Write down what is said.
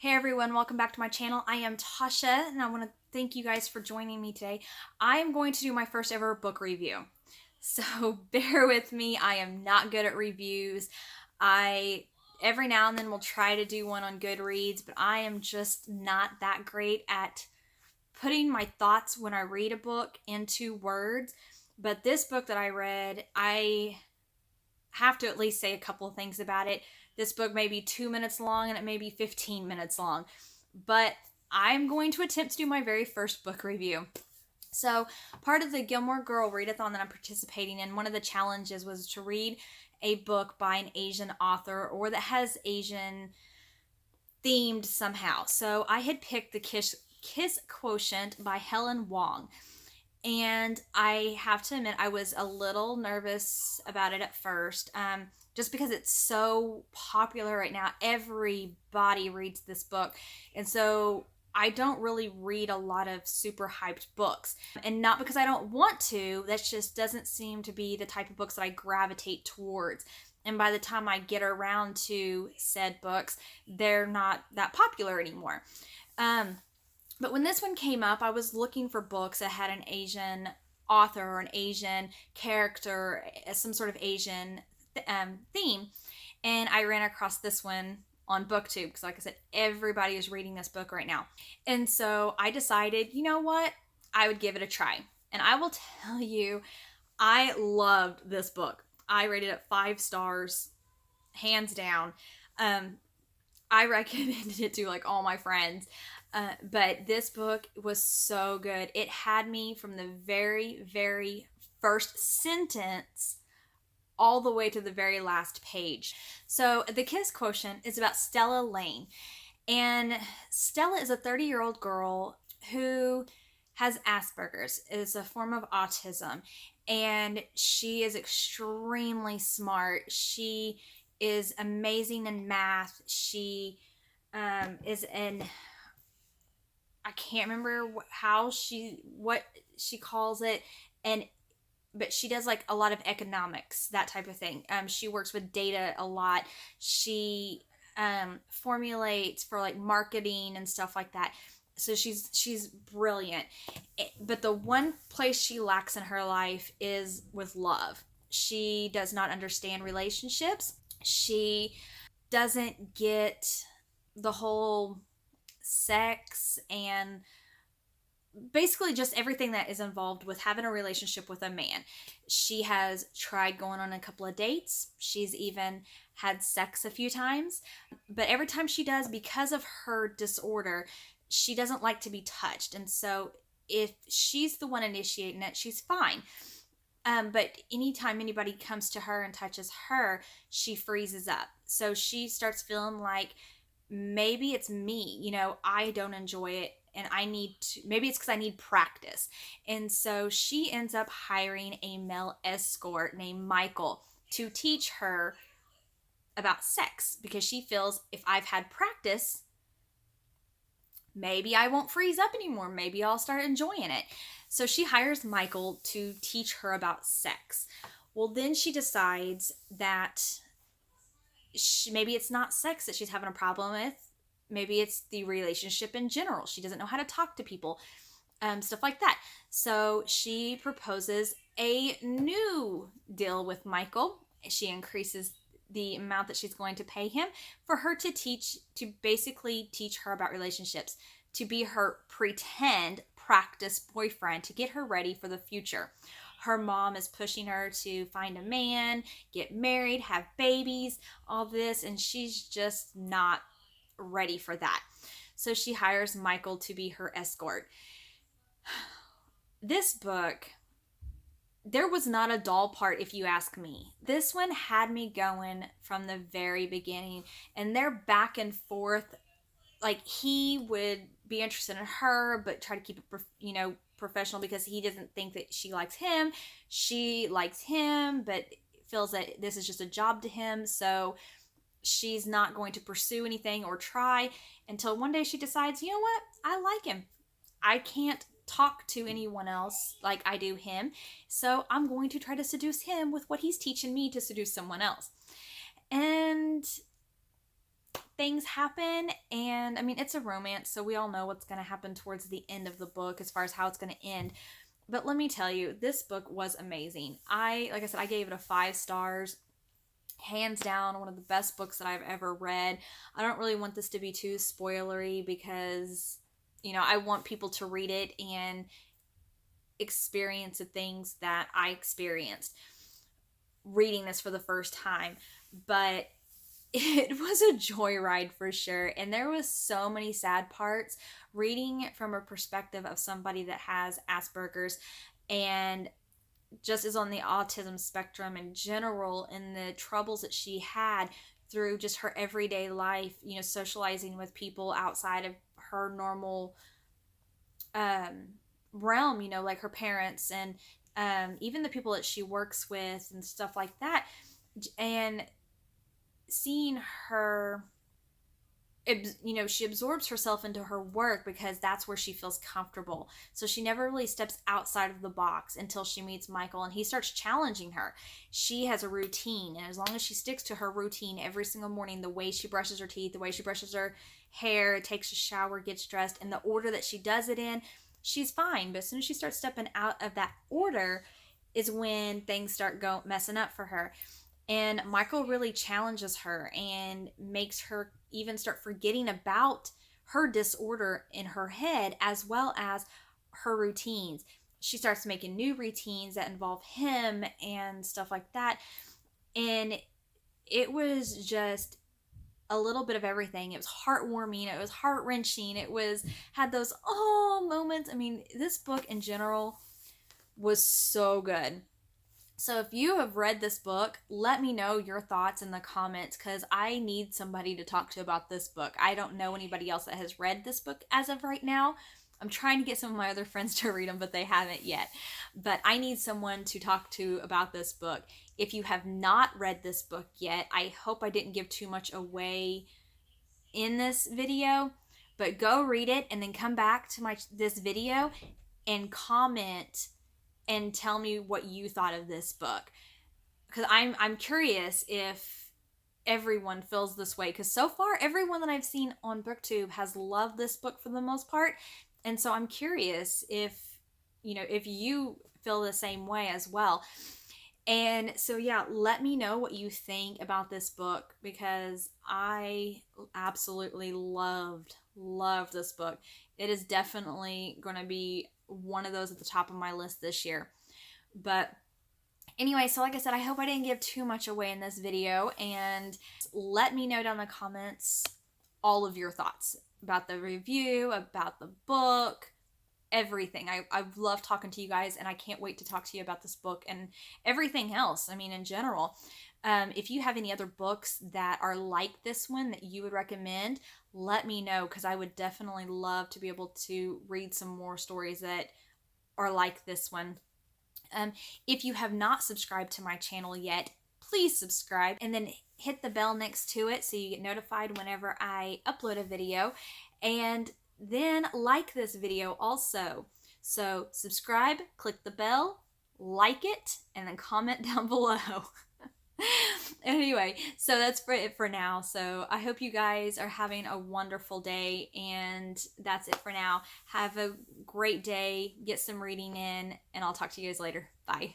Hey everyone, welcome back to my channel. I am Tasha and I want to thank you guys for joining me today. I am going to do my first ever book review. So bear with me, I am not good at reviews. I every now and then will try to do one on Goodreads, but I am just not that great at putting my thoughts when I read a book into words. But this book that I read, I have to at least say a couple of things about it. This book may be 2 minutes long and it may be 15 minutes long, but I'm going to attempt to do my very first book review. So, part of the Gilmore Girl Readathon that I'm participating in, one of the challenges was to read a book by an Asian author or that has Asian themed somehow. So, I had picked The Kiss Quotient by Helen Wong. And I have to admit, I was a little nervous about it at first, just because it's so popular right now. Everybody reads this book. And so I don't really read a lot of super hyped books. And not because I don't want to, that just doesn't seem to be the type of books that I gravitate towards. And by the time I get around to said books, they're not that popular anymore. But when this one came up, I was looking for books that had an Asian author or an Asian character, some sort of Asian theme. And I ran across this one on BookTube because, like I said, everybody is reading this book right now. And so I decided, you know what? I would give it a try. And I will tell you, I loved this book. I rated it 5 stars, hands down. I recommended it to like all my friends. But this book was so good. It had me from the very, very first sentence all the way to the very last page. So The Kiss Quotient is about Stella Lane. And Stella is a 30-year-old girl who has Asperger's. It's a form of autism. And she is extremely smart. She is amazing in math. She is in, I can't remember what she calls it, but she does like a lot of economics, that type of thing. She works with data a lot. She formulates for like marketing and stuff like that. So she's brilliant. But the one place she lacks in her life is with love. She does not understand relationships. She doesn't get the whole sex and basically just everything that is involved with having a relationship with a man. She has tried going on a couple of dates. She's even had sex a few times. But every time she does, because of her disorder, she doesn't like to be touched. And so if she's the one initiating it, she's fine. But anytime anybody comes to her and touches her, she freezes up. So she starts feeling like maybe it's me, I don't enjoy it and maybe it's because I need practice. And so she ends up hiring a male escort named Michael to teach her about sex because she feels if I've had practice, maybe I won't freeze up anymore. Maybe I'll start enjoying it. So she hires Michael to teach her about sex. Well, then she decides that maybe it's not sex that she's having a problem with. Maybe it's the relationship in general. She doesn't know how to talk to people, stuff like that. So she proposes a new deal with Michael. She increases the amount that she's going to pay him for her to basically teach her about relationships, to be her pretend practice boyfriend, to get her ready for the future. Her mom is pushing her to find a man, get married, have babies, all this, and she's just not ready for that. So she hires Michael to be her escort. This book, there was not a dull part, if you ask me. This one had me going from the very beginning, and they're back and forth. Like, he would be interested in her, but try to keep it, professional because he doesn't think that she likes him. She likes him, but feels that this is just a job to him. So she's not going to pursue anything or try until one day she decides, you know what? I like him. I can't talk to anyone else like I do him. So I'm going to try to seduce him with what he's teaching me to seduce someone else. And things happen. And I mean, it's a romance, so we all know what's going to happen towards the end of the book as far as how it's going to end. But let me tell you, this book was amazing. Like I said, I gave it a 5 stars. Hands down, one of the best books that I've ever read. I don't really want this to be too spoilery because, I want people to read it and experience the things that I experienced reading this for the first time. But it was a joyride for sure, and there was so many sad parts. Reading from a perspective of somebody that has Asperger's and just is on the autism spectrum in general, and the troubles that she had through just her everyday life, socializing with people outside of her normal realm, like her parents and even the people that she works with and stuff like that. And seeing her, she absorbs herself into her work because that's where she feels comfortable. So she never really steps outside of the box until she meets Michael, and he starts challenging her. She has a routine, and as long as she sticks to her routine every single morning, the way she brushes her teeth, the way she brushes her hair, takes a shower, gets dressed, and the order that she does it in, she's fine. But as soon as she starts stepping out of that order is when things start messing up for her. And Michael really challenges her and makes her even start forgetting about her disorder in her head as well as her routines. She starts making new routines that involve him and stuff like that. And it was just a little bit of everything. It was heartwarming. It was heart-wrenching. It had those moments. I mean, this book in general was so good. So if you have read this book, let me know your thoughts in the comments because I need somebody to talk to about this book. I don't know anybody else that has read this book as of right now. I'm trying to get some of my other friends to read them, but they haven't yet. But I need someone to talk to about this book. If you have not read this book yet, I hope I didn't give too much away in this video, but go read it and then come back to this video and comment and tell me what you thought of this book, because I'm curious if everyone feels this way, because so far everyone that I've seen on BookTube has loved this book for the most part, and so I'm curious if you feel the same way as well. And so yeah, let me know what you think about this book because I absolutely loved this book. It is definitely going to be one of those at the top of my list this year. But anyway, so like I said, I hope I didn't give too much away in this video, and let me know down in the comments all of your thoughts about the review, about the book, everything. I've loved talking to you guys, and I can't wait to talk to you about this book and everything else. I mean, in general. If you have any other books that are like this one that you would recommend, let me know because I would definitely love to be able to read some more stories that are like this one. If you have not subscribed to my channel yet, please subscribe and then hit the bell next to it so you get notified whenever I upload a video. And then like this video also. So subscribe, click the bell, like it, and then comment down below. Anyway, so that's it for now. So I hope you guys are having a wonderful day, and that's it for now. Have a great day, get some reading in, and I'll talk to you guys later. Bye.